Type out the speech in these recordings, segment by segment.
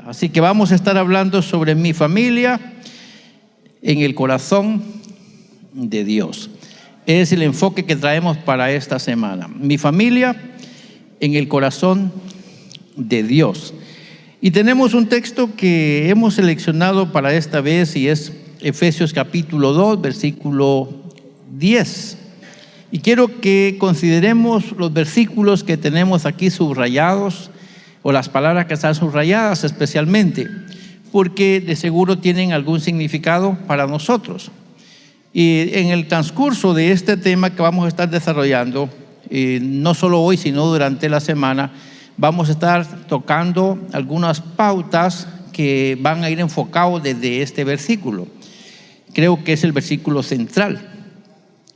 Así que vamos a estar hablando sobre mi familia en el corazón de Dios. Es el enfoque que traemos para esta semana. Mi familia en el corazón de Dios. Y tenemos un texto que hemos seleccionado para esta vez y es Efesios capítulo 2, versículo 10. Y quiero que consideremos los versículos que tenemos aquí subrayados, o las palabras que están subrayadas especialmente, porque de seguro tienen algún significado para nosotros. Y en el transcurso de este tema que vamos a estar desarrollando, no solo hoy, sino durante la semana, vamos a estar tocando algunas pautas que van a ir enfocados desde este versículo. Creo que es el versículo central.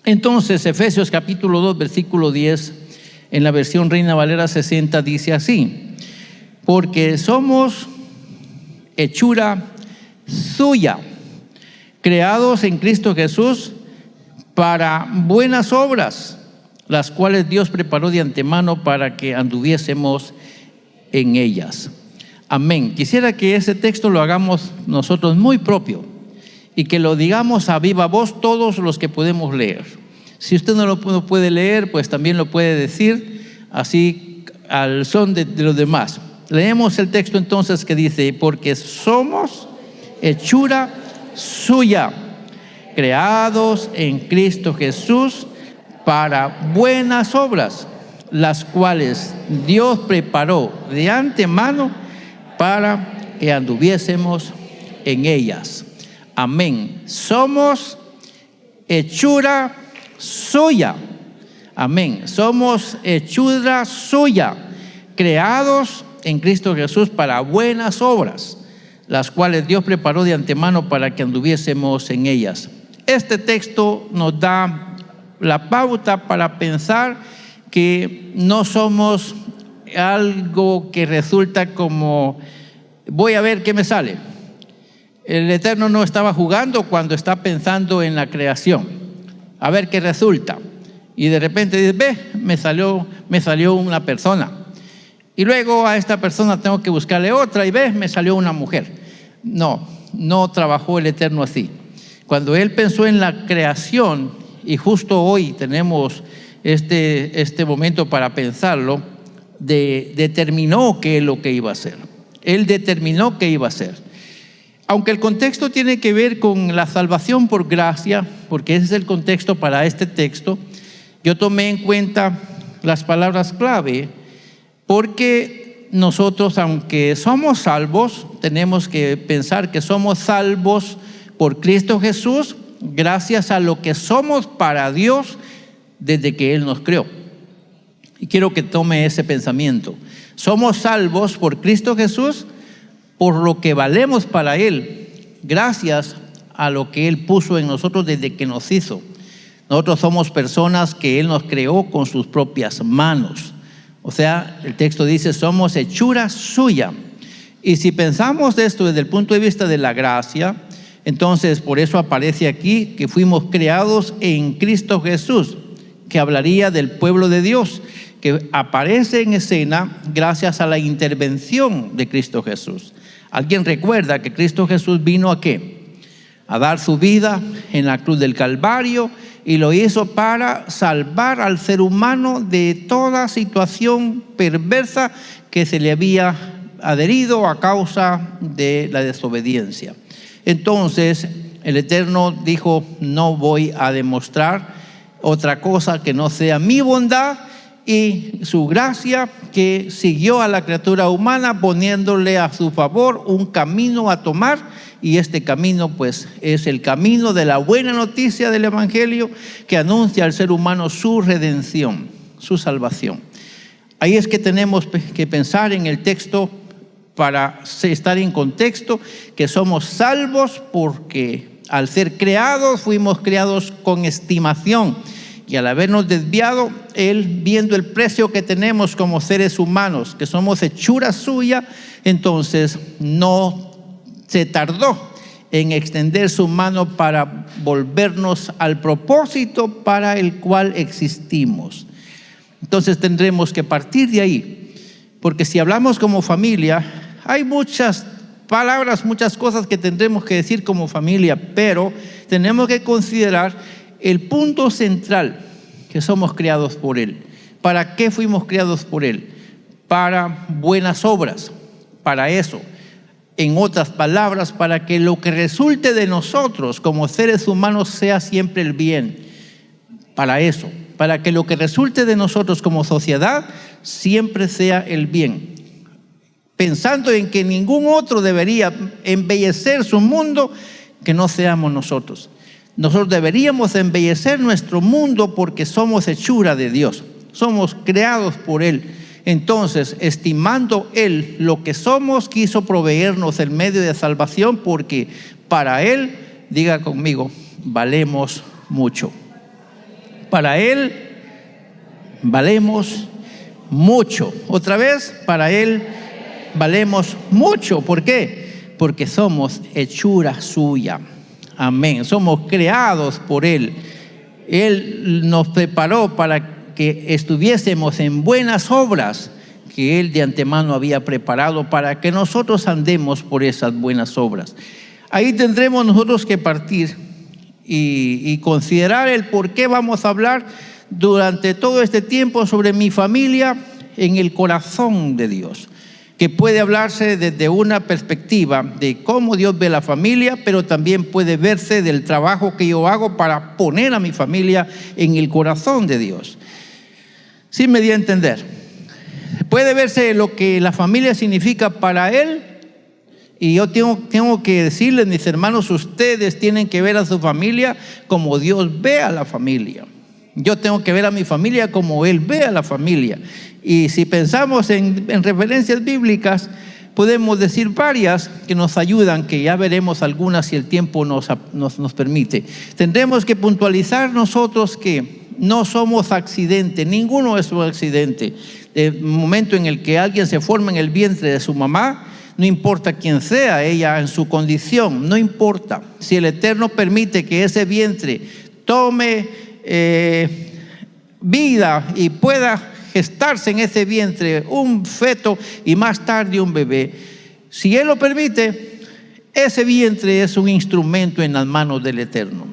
Entonces, Efesios capítulo 2, versículo 10, en la versión Reina Valera 60, dice así: porque somos hechura suya, creados en Cristo Jesús para buenas obras, las cuales Dios preparó de antemano para que anduviésemos en ellas. Amén. Quisiera que ese texto lo hagamos nosotros muy propio y que lo digamos a viva voz todos los que podemos leer. Si usted no lo puede leer, pues también lo puede decir así al son de los demás. Leemos el texto entonces que dice: porque somos hechura suya, creados en Cristo Jesús para buenas obras, las cuales Dios preparó de antemano para que anduviésemos en ellas. Amén. Somos hechura suya. Amén. Somos hechura suya, creados en Cristo Jesús para buenas obras, las cuales Dios preparó de antemano para que anduviésemos en ellas. Este texto nos da la pauta para pensar que no somos algo que resulta como voy a ver qué me sale. El Eterno no estaba jugando cuando está pensando en la creación, a ver qué resulta. Y de repente dice: ve, me salió una persona. Y luego a esta persona tengo que buscarle otra y ves, me salió una mujer. No trabajó el Eterno así. Cuando Él pensó en la creación, y justo hoy tenemos este momento para pensarlo, determinó qué es lo que iba a hacer. Él determinó qué iba a hacer. Aunque el contexto tiene que ver con la salvación por gracia, porque ese es el contexto para este texto, yo tomé en cuenta las palabras clave. Porque nosotros, aunque somos salvos, tenemos que pensar que somos salvos por Cristo Jesús, gracias a lo que somos para Dios desde que Él nos creó. Y quiero que tome ese pensamiento. Somos salvos por Cristo Jesús, por lo que valemos para Él, gracias a lo que Él puso en nosotros desde que nos hizo. Nosotros somos personas que Él nos creó con sus propias manos. O sea, el texto dice: somos hechura suya. Y si pensamos de esto desde el punto de vista de la gracia, entonces por eso aparece aquí que fuimos creados en Cristo Jesús, que hablaría del pueblo de Dios, que aparece en escena gracias a la intervención de Cristo Jesús. ¿Alguien recuerda que Cristo Jesús vino a qué? A dar su vida en la cruz del Calvario, y lo hizo para salvar al ser humano de toda situación perversa que se le había adherido a causa de la desobediencia. Entonces el Eterno dijo: no voy a demostrar otra cosa que no sea mi bondad y su gracia, que siguió a la criatura humana poniéndole a su favor un camino a tomar. Y este camino pues es el camino de la buena noticia del Evangelio, que anuncia al ser humano su redención, su salvación. Ahí es que tenemos que pensar en el texto para estar en contexto, que somos salvos porque al ser creados fuimos creados con estimación. Y al habernos desviado, Él, viendo el precio que tenemos como seres humanos, que somos hechura suya, entonces no se tardó en extender su mano para volvernos al propósito para el cual existimos. Entonces tendremos que partir de ahí, porque si hablamos como familia, Hay muchas palabras, muchas cosas que tendremos que decir como familia, pero tenemos que considerar el punto central, que somos creados por Él. ¿Para qué fuimos creados por Él? Para buenas obras, para eso. En otras palabras, para que lo que resulte de nosotros como seres humanos sea siempre el bien. Para eso, para que lo que resulte de nosotros como sociedad siempre sea el bien. Pensando en que ningún otro debería embellecer su mundo que no seamos nosotros. Nosotros deberíamos embellecer nuestro mundo porque somos hechura de Dios. Somos creados por Él. Entonces, estimando Él lo que somos, quiso proveernos el medio de salvación porque para Él, diga conmigo, valemos mucho. Para Él valemos mucho. Otra vez, para Él valemos mucho. ¿Por qué? Porque somos hechura suya. Amén. Somos creados por Él. Él nos preparó para que estuviésemos en buenas obras que Él de antemano había preparado para que nosotros andemos por esas buenas obras. Ahí tendremos nosotros que partir y considerar el por qué vamos a hablar durante todo este tiempo sobre mi familia en el corazón de Dios, que puede hablarse desde una perspectiva de cómo Dios ve la familia, pero también puede verse del trabajo que yo hago para poner a mi familia en el corazón de Dios. Sí me di a entender. Puede verse lo que la familia significa para Él, y yo tengo que decirles, mis hermanos, ustedes tienen que ver a su familia como Dios ve a la familia. Yo tengo que ver a mi familia como Él ve a la familia. Y si pensamos en referencias bíblicas, podemos decir varias que nos ayudan, que ya veremos algunas si el tiempo nos permite. Tendremos que puntualizar nosotros que no somos accidente, ninguno es un accidente. El momento en el que alguien se forma en el vientre de su mamá, no importa quién sea ella en su condición, no importa. Si el Eterno permite que ese vientre tome vida y pueda gestarse en ese vientre un feto y más tarde un bebé, si Él lo permite, ese vientre es un instrumento en las manos del Eterno.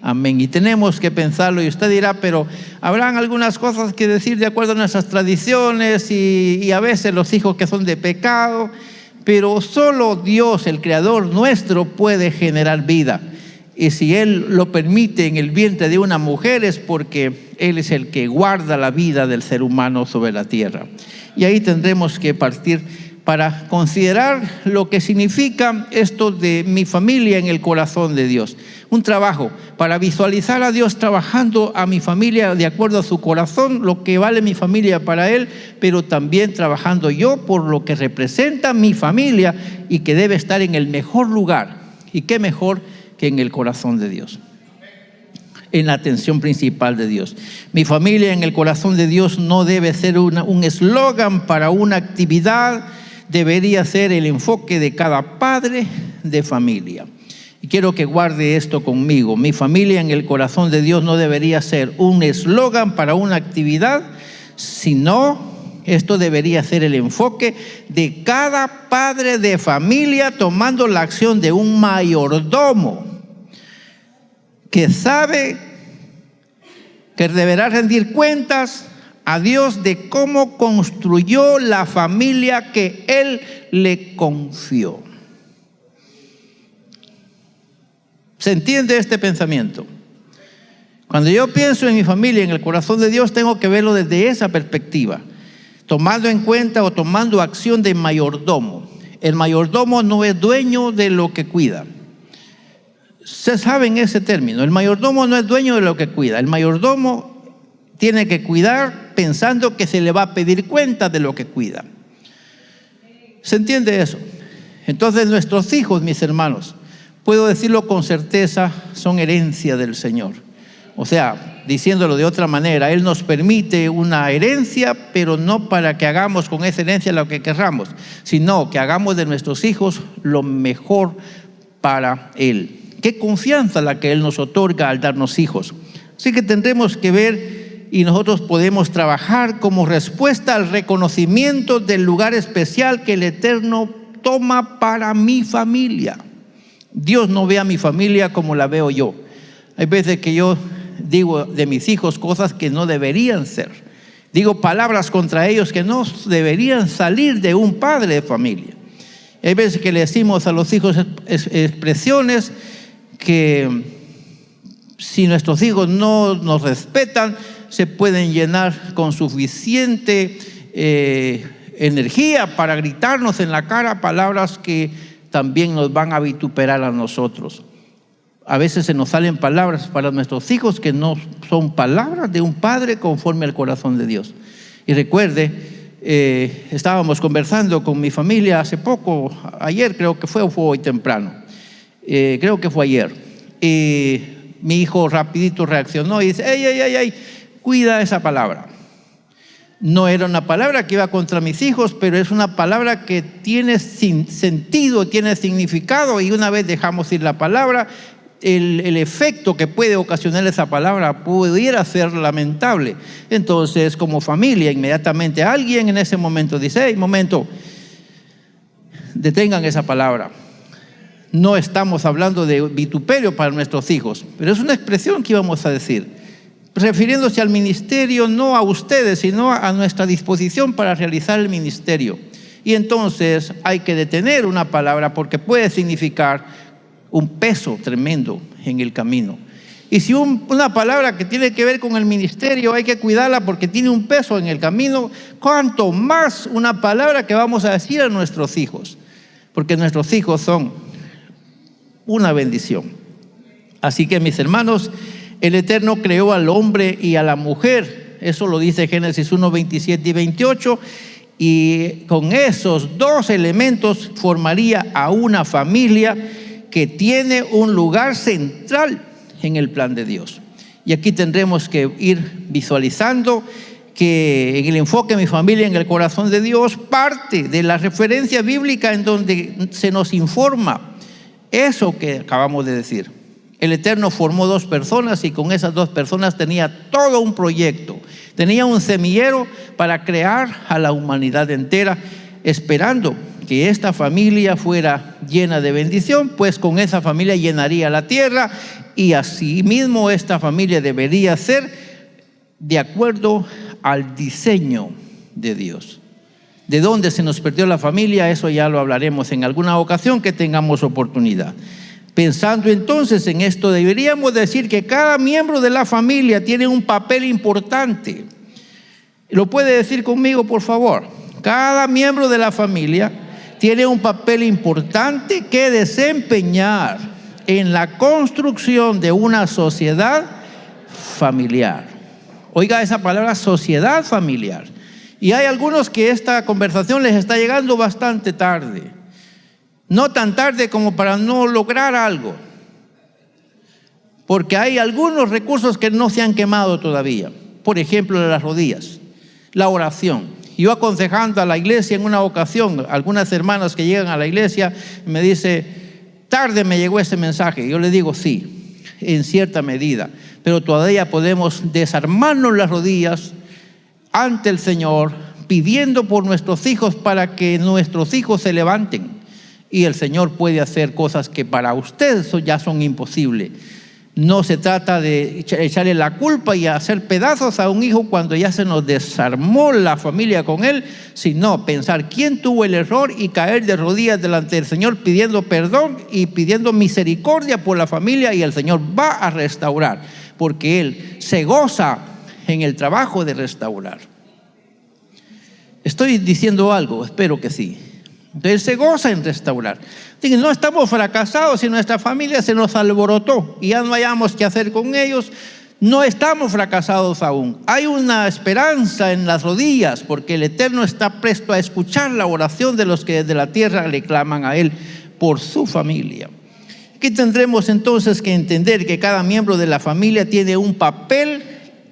Amén. Y tenemos que pensarlo. Y usted dirá, pero habrán algunas cosas que decir de acuerdo a nuestras tradiciones y a veces los hijos que son de pecado, pero solo Dios, el Creador nuestro, puede generar vida. Y si Él lo permite en el vientre de una mujer es porque Él es el que guarda la vida del ser humano sobre la tierra. Y ahí tendremos que partir para considerar lo que significa esto de mi familia en el corazón de Dios. Un trabajo para visualizar a Dios trabajando a mi familia de acuerdo a su corazón, lo que vale mi familia para Él, pero también trabajando yo por lo que representa mi familia y que debe estar en el mejor lugar. ¿Y qué mejor que en el corazón de Dios? En la atención principal de Dios. Mi familia en el corazón de Dios no debe ser un eslogan para una actividad, debería ser el enfoque de cada padre de familia. Y quiero que guarde esto conmigo. Mi familia en el corazón de Dios no debería ser un eslogan para una actividad, sino esto debería ser el enfoque de cada padre de familia tomando la acción de un mayordomo que sabe que deberá rendir cuentas a Dios de cómo construyó la familia que Él le confió. ¿Se entiende este pensamiento? Cuando yo pienso en mi familia, en el corazón de Dios, tengo que verlo desde esa perspectiva, tomando en cuenta o tomando acción de mayordomo. El mayordomo no es dueño de lo que cuida. Se sabe en ese término, el mayordomo no es dueño de lo que cuida. El mayordomo tiene que cuidar pensando que se le va a pedir cuenta de lo que cuida. ¿Se entiende eso? Entonces nuestros hijos, mis hermanos, puedo decirlo con certeza, son herencia del Señor. O sea, diciéndolo de otra manera, Él nos permite una herencia, pero no para que hagamos con esa herencia lo que querramos, sino que hagamos de nuestros hijos lo mejor para Él. Qué confianza la que Él nos otorga al darnos hijos. Así que tendremos que ver y nosotros podemos trabajar como respuesta al reconocimiento del lugar especial que el Eterno toma para mi familia. Dios no ve a mi familia como la veo yo. Hay veces que yo digo de mis hijos cosas que no deberían ser. Digo palabras contra ellos que no deberían salir de un padre de familia. Hay veces que le decimos a los hijos expresiones que si nuestros hijos no nos respetan, se pueden llenar con suficiente energía para gritarnos en la cara palabras que también nos van a vituperar a nosotros. A veces se nos salen palabras para nuestros hijos que no son palabras de un padre conforme al corazón de Dios. Y recuerde, estábamos conversando con mi familia hace poco, ayer creo que fue, o fue hoy temprano, creo que fue ayer, y mi hijo rapidito reaccionó y dice: ¡Ey! Cuida esa palabra. No era una palabra que iba contra mis hijos, pero es una palabra que tiene sentido, tiene significado, y una vez dejamos ir la palabra, el efecto que puede ocasionar esa palabra pudiera ser lamentable. Entonces, como familia, inmediatamente alguien en ese momento dice: hey, momento, detengan esa palabra. No estamos hablando de vituperio para nuestros hijos, pero es una expresión que íbamos a decir, refiriéndose al ministerio, no a ustedes, sino a nuestra disposición para realizar el ministerio. Y entonces hay que detener una palabra porque puede significar un peso tremendo en el camino. Y si una palabra que tiene que ver con el ministerio hay que cuidarla porque tiene un peso en el camino, cuanto más una palabra que vamos a decir a nuestros hijos, porque nuestros hijos son una bendición. Así que, mis hermanos, el Eterno creó al hombre y a la mujer. Eso lo dice Génesis 1, 27 y 28. Y con esos dos elementos formaría a una familia que tiene un lugar central en el plan de Dios. Y aquí tendremos que ir visualizando que en el enfoque de mi familia en el corazón de Dios, parte de la referencia bíblica en donde se nos informa eso que acabamos de decir. El Eterno formó dos personas y con esas dos personas tenía todo un proyecto. Tenía un semillero para crear a la humanidad entera, esperando que esta familia fuera llena de bendición, pues con esa familia llenaría la tierra, y asimismo esta familia debería ser de acuerdo al diseño de Dios. ¿De dónde se nos perdió la familia? Eso ya lo hablaremos en alguna ocasión que tengamos oportunidad. Pensando entonces en esto, deberíamos decir que cada miembro de la familia tiene un papel importante. ¿Lo puede decir conmigo, por favor? Cada miembro de la familia tiene un papel importante que desempeñar en la construcción de una sociedad familiar. Oiga esa palabra, sociedad familiar. Y hay algunos que esta conversación les está llegando bastante tarde. No tan tarde como para no lograr algo, porque hay algunos recursos que no se han quemado todavía. Por ejemplo, las rodillas, la oración. Yo aconsejando a la iglesia en una ocasión, algunas hermanas que llegan a la iglesia me dice: tarde me llegó ese mensaje. Yo le digo: sí, en cierta medida, pero todavía podemos desarmarnos las rodillas ante el Señor, pidiendo por nuestros hijos para que nuestros hijos se levanten. Y el Señor puede hacer cosas que para ustedes ya son imposibles. No se trata de echarle la culpa y hacer pedazos a un hijo cuando ya se nos desarmó la familia con él, sino pensar quién tuvo el error y caer de rodillas delante del Señor pidiendo perdón y pidiendo misericordia por la familia, y el Señor va a restaurar, porque Él se goza en el trabajo de restaurar. ¿Estoy diciendo algo? Espero que sí. Entonces se goza en restaurar. No estamos fracasados si nuestra familia se nos alborotó y ya no hayamos qué hacer con ellos. No estamos fracasados aún. Hay una esperanza en las rodillas, porque el Eterno está presto a escuchar la oración de los que desde la tierra le claman a Él por su familia. Aquí tendremos entonces que entender que cada miembro de la familia tiene un papel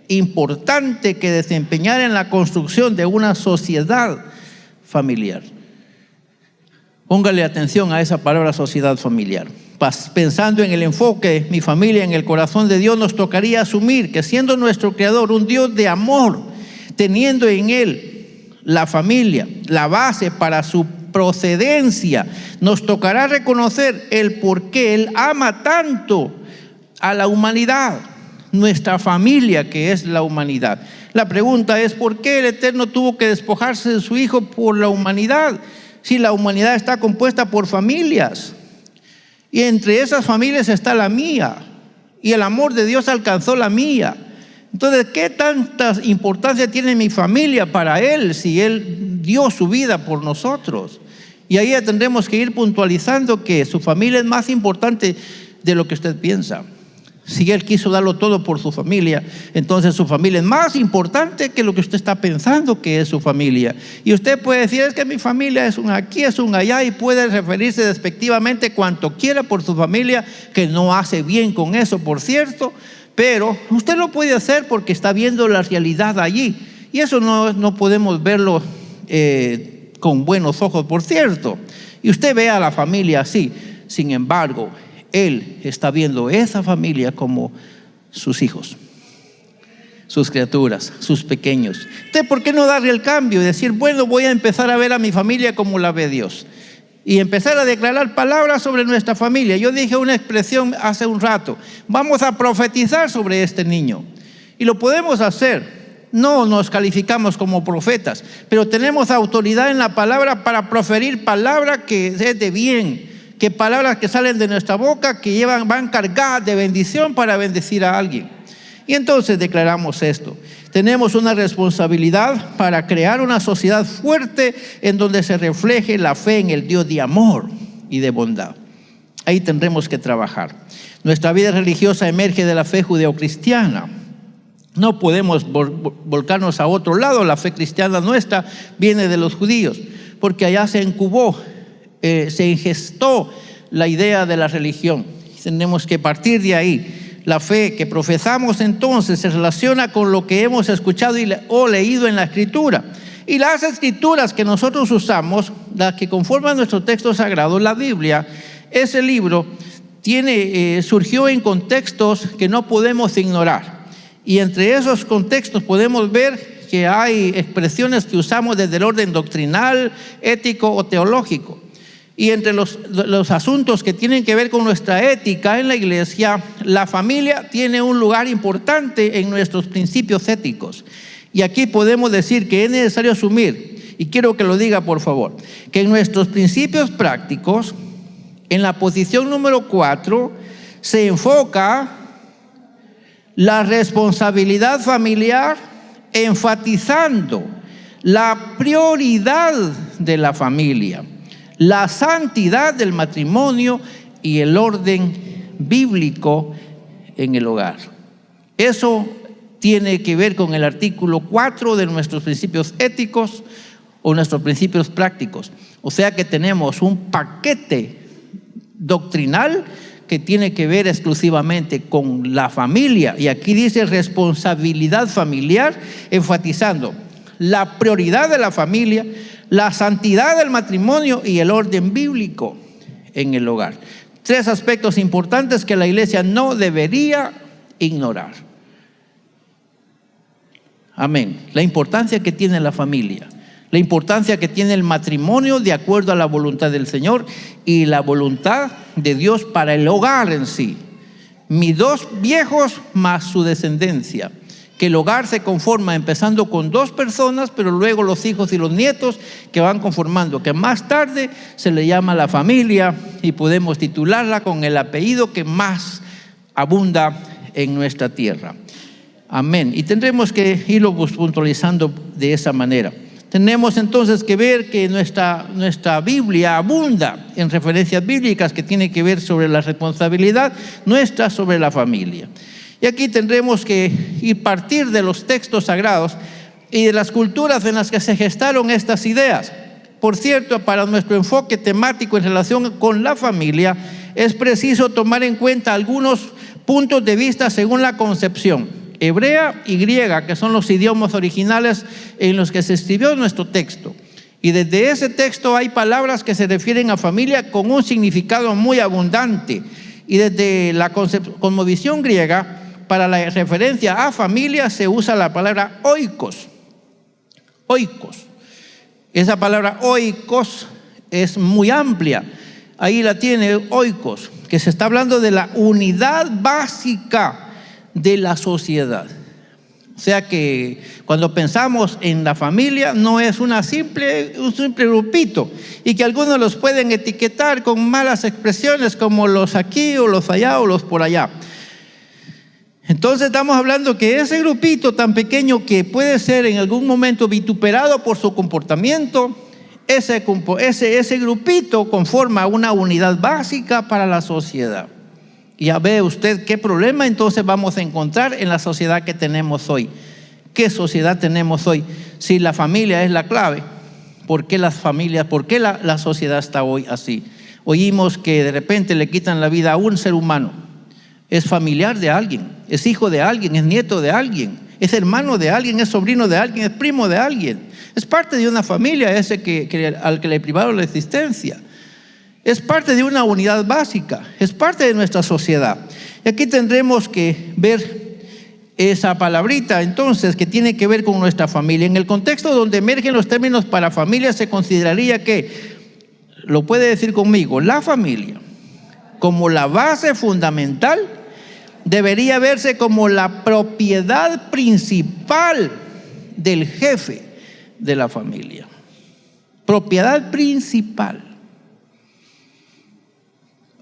importante que desempeñar en la construcción de una sociedad familiar. Póngale atención a esa palabra, sociedad familiar. Pensando en el enfoque de mi familia en el corazón de Dios, nos tocaría asumir que siendo nuestro Creador un Dios de amor, teniendo en Él la familia, la base para su procedencia. Nos tocará reconocer el por qué Él ama tanto a la humanidad, nuestra familia que es la humanidad. La pregunta es, ¿por qué el Eterno tuvo que despojarse de su Hijo por la humanidad? Si la humanidad está compuesta por familias, y entre esas familias está la mía, y el amor de Dios alcanzó la mía. Entonces, ¿qué tanta importancia tiene mi familia para Él si Él dio su vida por nosotros? Y ahí tendremos que ir puntualizando que su familia es más importante de lo que usted piensa. Si Él quiso darlo todo por su familia, entonces su familia es más importante que lo que usted está pensando que es su familia. Y usted puede decir, es que mi familia es un aquí, es un allá, y puede referirse despectivamente cuanto quiera por su familia, que no hace bien con eso, por cierto, pero usted lo puede hacer porque está viendo la realidad allí. Y eso no podemos verlo con buenos ojos, por cierto. Y usted ve a la familia así. Sin embargo, Él está viendo esa familia como sus hijos, sus criaturas, sus pequeños. Entonces, ¿por qué no darle el cambio y decir, bueno, voy a empezar a ver a mi familia como la ve Dios? Y empezar a declarar palabras sobre nuestra familia. Yo dije una expresión hace un rato, vamos a profetizar sobre este niño. Y lo podemos hacer. No nos calificamos como profetas, pero tenemos autoridad en la palabra para proferir palabra que es de bien, que palabras que salen de nuestra boca que van cargadas de bendición para bendecir a alguien. Y entonces declaramos esto. Tenemos una responsabilidad para crear una sociedad fuerte en donde se refleje la fe en el Dios de amor y de bondad. Ahí tendremos que trabajar. Nuestra vida religiosa emerge de la fe judeocristiana. No podemos volcarnos a otro lado. La fe cristiana nuestra viene de los judíos, porque allá se incubó, se ingestó la idea de la religión. Tenemos que partir de ahí. La fe que profesamos entonces se relaciona con lo que hemos escuchado o leído en la Escritura. Y las Escrituras que nosotros usamos, las que conforman nuestro texto sagrado, la Biblia, ese libro surgió en contextos que no podemos ignorar. Y entre esos contextos podemos ver que hay expresiones que usamos desde el orden doctrinal, ético o teológico. Y entre los asuntos que tienen que ver con nuestra ética en la iglesia, la familia tiene un lugar importante en nuestros principios éticos. Y aquí podemos decir que es necesario asumir, y quiero que lo diga por favor, que en nuestros principios prácticos, en la posición número 4, se enfoca la responsabilidad familiar, enfatizando la prioridad de la familia, la santidad del matrimonio y el orden bíblico en el hogar. Eso tiene que ver con el artículo 4 de nuestros principios éticos o nuestros principios prácticos. O sea que tenemos un paquete doctrinal que tiene que ver exclusivamente con la familia. Y aquí dice responsabilidad familiar, enfatizando la prioridad de la familia, la santidad del matrimonio y el orden bíblico en el hogar. 3 aspectos importantes que la iglesia no debería ignorar. Amén. La importancia que tiene la familia, la importancia que tiene el matrimonio de acuerdo a la voluntad del Señor y la voluntad de Dios para el hogar en sí. Mis 2 viejos más su descendencia. Que el hogar se conforma empezando con 2 personas, pero luego los hijos y los nietos que van conformando, que más tarde se le llama la familia y podemos titularla con el apellido que más abunda en nuestra tierra. Amén. Y tendremos que irlo puntualizando de esa manera. Tenemos entonces que ver que nuestra Biblia abunda en referencias bíblicas que tienen que ver sobre la responsabilidad nuestra sobre la familia. Y aquí tendremos que partir de los textos sagrados y de las culturas en las que se gestaron estas ideas. Por cierto, para nuestro enfoque temático en relación con la familia, es preciso tomar en cuenta algunos puntos de vista según la concepción hebrea y griega, que son los idiomas originales en los que se escribió nuestro texto. Y desde ese texto hay palabras que se refieren a familia con un significado muy abundante. Y desde la cosmovisión griega, para la referencia a familia se usa la palabra oikos. Oikos. Esa palabra oikos es muy amplia. Ahí la tiene, oikos, que se está hablando de la unidad básica de la sociedad. O sea que cuando pensamos en la familia no es un simple grupito, y que algunos los pueden etiquetar con malas expresiones como los aquí o los allá o los por allá. Entonces estamos hablando que ese grupito tan pequeño que puede ser en algún momento vituperado por su comportamiento, ese grupito conforma una unidad básica para la sociedad. Y ya ve usted qué problema entonces vamos a encontrar en la sociedad que tenemos hoy. ¿Qué sociedad tenemos hoy? Si la familia es la clave, ¿por qué las familias, por qué la sociedad está hoy así? Oímos que de repente le quitan la vida a un ser humano. Es familiar de alguien, es hijo de alguien, es nieto de alguien, es hermano de alguien, es sobrino de alguien, es primo de alguien. Es parte de una familia ese al que le privaron la existencia. Es parte de una unidad básica, es parte de nuestra sociedad. Y aquí tendremos que ver esa palabrita entonces que tiene que ver con nuestra familia. En el contexto donde emergen los términos para familia se consideraría que, lo puede decir conmigo, la familia como la base fundamental debería verse como la propiedad principal del jefe de la familia. Propiedad principal.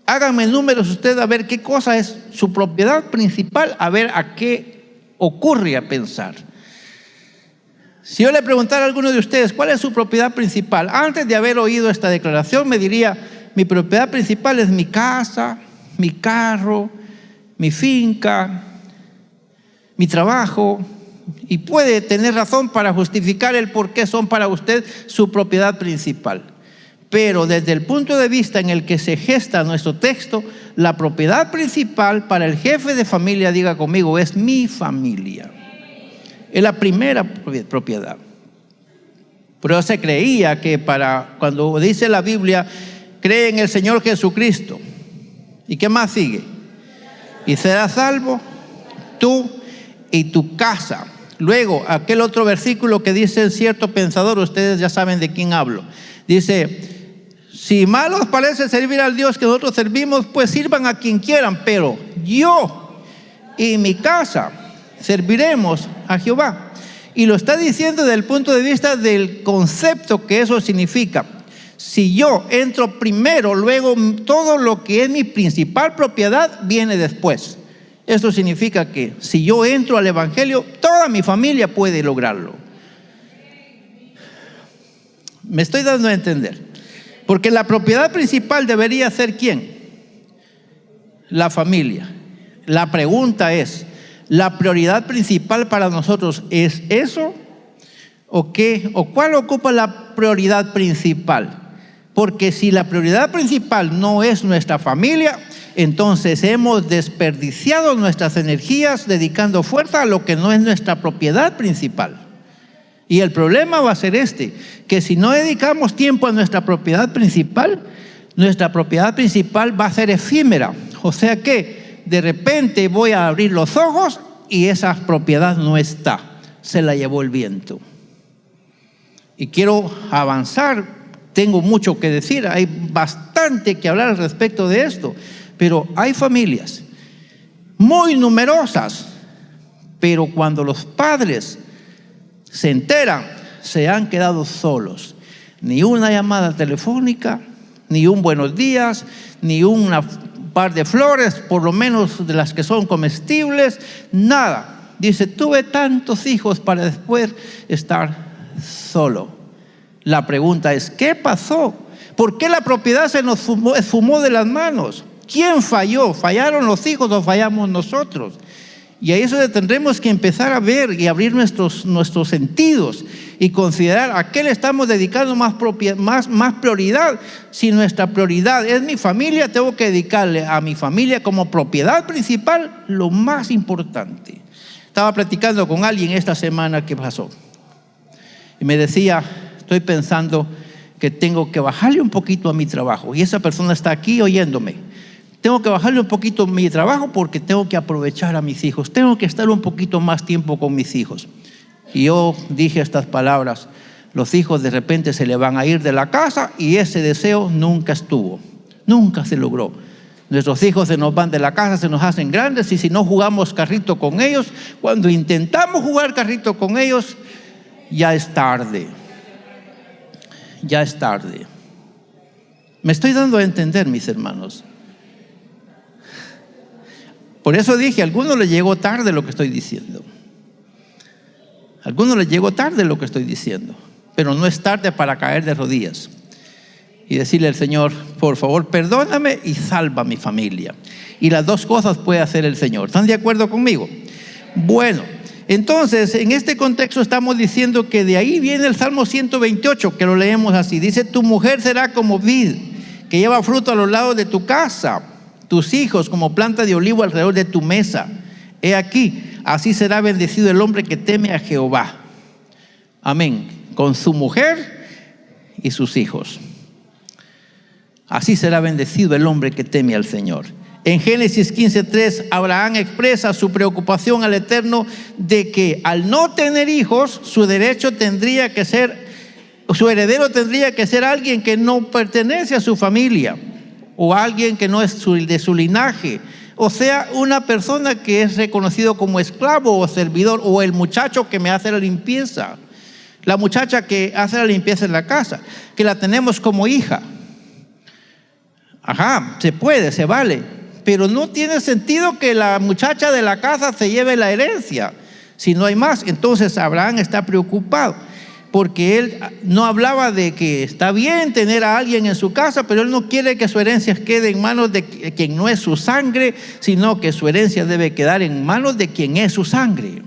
Háganme números ustedes a ver qué cosa es su propiedad principal, a ver a qué ocurre a pensar. Si yo le preguntara a alguno de ustedes cuál es su propiedad principal, antes de haber oído esta declaración me diría: mi propiedad principal es mi casa, mi carro, mi finca, mi trabajo, y puede tener razón para justificar el por qué son para usted su propiedad principal. Pero desde el punto de vista en el que se gesta nuestro texto, la propiedad principal para el jefe de familia, diga conmigo, es mi familia. Es la primera propiedad. Pero se creía que cuando dice la Biblia, cree en el Señor Jesucristo. ¿Y qué más sigue? Y serás salvo tú y tu casa. Luego, aquel otro versículo que dice cierto pensador, ustedes ya saben de quién hablo. Dice: si mal os parece servir al Dios que nosotros servimos, pues sirvan a quien quieran, pero yo y mi casa serviremos a Jehová. Y lo está diciendo desde el punto de vista del concepto que eso significa. Si yo entro primero, luego todo lo que es mi principal propiedad viene después. Esto significa que si yo entro al Evangelio, toda mi familia puede lograrlo. Me estoy dando a entender. Porque la propiedad principal debería ser ¿quién? La familia. La pregunta es: ¿la prioridad principal para nosotros es eso? ¿O qué? ¿O cuál ocupa la prioridad principal? Porque si la prioridad principal no es nuestra familia, entonces hemos desperdiciado nuestras energías dedicando fuerza a lo que no es nuestra propiedad principal. Y el problema va a ser que si no dedicamos tiempo a nuestra propiedad principal va a ser efímera. O sea que de repente voy a abrir los ojos y esa propiedad no está, se la llevó el viento. Y quiero avanzar, tengo mucho que decir, hay bastante que hablar al respecto de esto, pero hay familias muy numerosas, pero cuando los padres se enteran, se han quedado solos. Ni una llamada telefónica, ni un buenos días, ni un par de flores, por lo menos de las que son comestibles, nada. Dice: tuve tantos hijos para después estar solo. La pregunta es: ¿qué pasó? ¿Por qué la propiedad se nos esfumó de las manos? ¿Quién falló? ¿Fallaron los hijos o fallamos nosotros? Y a eso tendremos que empezar a ver y abrir nuestros sentidos y considerar a qué le estamos dedicando más prioridad. Si nuestra prioridad es mi familia, tengo que dedicarle a mi familia como propiedad principal lo más importante. Estaba platicando con alguien esta semana que pasó y me decía: estoy pensando que tengo que bajarle un poquito a mi trabajo, y esa persona está aquí oyéndome. Tengo que bajarle un poquito mi trabajo porque tengo que aprovechar a mis hijos. Tengo que estar un poquito más tiempo con mis hijos. Y yo dije estas palabras: los hijos de repente se le van a ir de la casa y ese deseo nunca estuvo, nunca se logró. Nuestros hijos se nos van de la casa, se nos hacen grandes y si no jugamos carrito con ellos, cuando intentamos jugar carrito con ellos, ya es tarde. Ya es tarde. Me estoy dando a entender, mis hermanos. Por eso dije, a algunos les llegó tarde lo que estoy diciendo. A algunos les llegó tarde lo que estoy diciendo. Pero no es tarde para caer de rodillas y decirle al Señor, por favor, perdóname y salva a mi familia. Y las dos cosas puede hacer el Señor. ¿Están de acuerdo conmigo? Bueno, entonces, en este contexto estamos diciendo que de ahí viene el Salmo 128, que lo leemos así. Dice, tu mujer será como vid, que lleva fruto a los lados de tu casa, tus hijos como planta de olivo alrededor de tu mesa. He aquí, así será bendecido el hombre que teme a Jehová. Amén. Con su mujer y sus hijos. Así será bendecido el hombre que teme al Señor. En Génesis 15:3, Abraham expresa su preocupación al Eterno de que al no tener hijos, su heredero tendría que ser alguien que no pertenece a su familia o alguien que no es de su linaje. O sea, una persona que es reconocido como esclavo o servidor, o el muchacho que me hace la limpieza, la muchacha que hace la limpieza en la casa, que la tenemos como hija. Ajá, se puede, se vale, pero no tiene sentido que la muchacha de la casa se lleve la herencia si no hay más. Entonces Abraham está preocupado porque él no hablaba de que está bien tener a alguien en su casa, pero él no quiere que su herencia quede en manos de quien no es su sangre, sino que su herencia debe quedar en manos de quien es su sangre.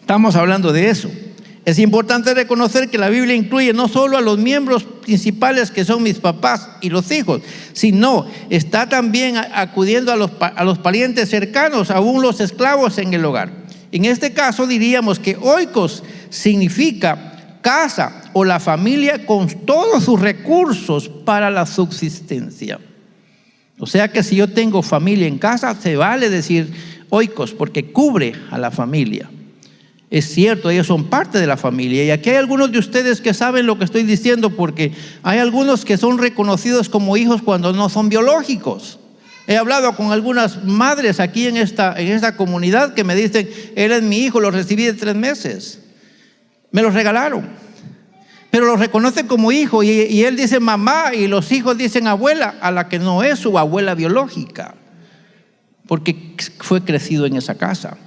Estamos hablando de eso. Es importante reconocer que la Biblia incluye no solo a los miembros principales que son mis papás y los hijos, sino está también acudiendo a los parientes cercanos, aún los esclavos en el hogar. En este caso diríamos que oikos significa casa o la familia con todos sus recursos para la subsistencia. O sea que si yo tengo familia en casa, se vale decir oikos porque cubre a la familia. Es cierto, ellos son parte de la familia. Y aquí hay algunos de ustedes que saben lo que estoy diciendo, porque hay algunos que son reconocidos como hijos cuando no son biológicos. He hablado con algunas madres aquí en esta comunidad que me dicen, él es mi hijo, lo recibí de 3 meses. Me lo regalaron. Pero lo reconoce como hijo y él dice mamá y los hijos dicen abuela, a la que no es su abuela biológica, porque fue crecido en esa casa.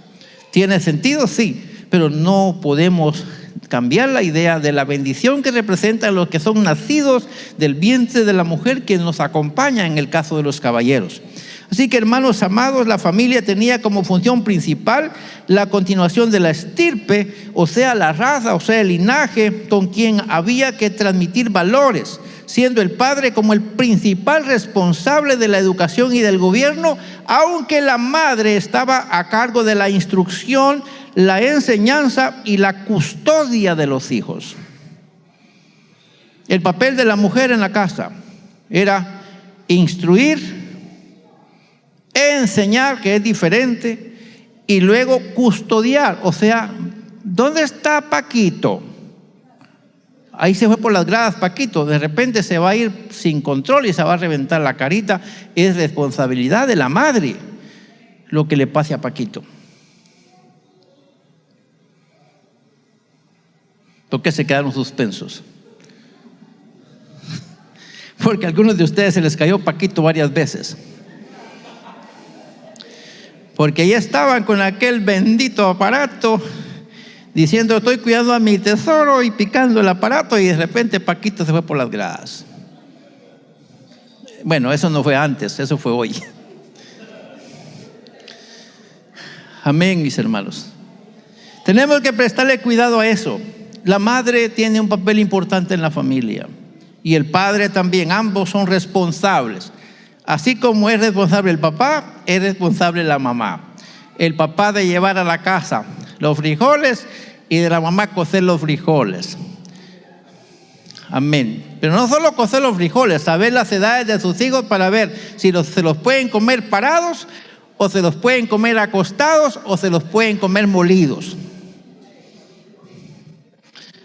¿Tiene sentido? Sí. Pero no podemos cambiar la idea de la bendición que representan los que son nacidos del vientre de la mujer que nos acompaña en el caso de los caballeros. Así que, hermanos amados, la familia tenía como función principal la continuación de la estirpe, o sea, la raza, o sea, el linaje con quien había que transmitir valores, siendo el padre como el principal responsable de la educación y del gobierno, aunque la madre estaba a cargo de la instrucción, la enseñanza y la custodia de los hijos. El papel de la mujer en la casa era instruir, enseñar, que es diferente, y luego custodiar. O sea, ¿dónde está Paquito? Ahí se fue por las gradas Paquito, de repente se va a ir sin control y se va a reventar la carita. Es responsabilidad de la madre lo que le pase a Paquito. ¿Por qué se quedaron suspensos? Porque a algunos de ustedes se les cayó Paquito varias veces. Porque ya estaban con aquel bendito aparato diciendo estoy cuidando a mi tesoro y picando el aparato, y de repente Paquito se fue por las gradas. Bueno, eso no fue antes, eso fue hoy. Amén, mis hermanos. Tenemos que prestarle cuidado a eso. La madre tiene un papel importante en la familia y el padre también. Ambos son responsables. Así como es responsable el papá, es responsable la mamá. El papá de llevar a la casa los frijoles y de la mamá cocer los frijoles. Amén. Pero no solo cocer los frijoles, saber las edades de sus hijos para ver si se los pueden comer parados o se los pueden comer acostados, o se los pueden comer molidos.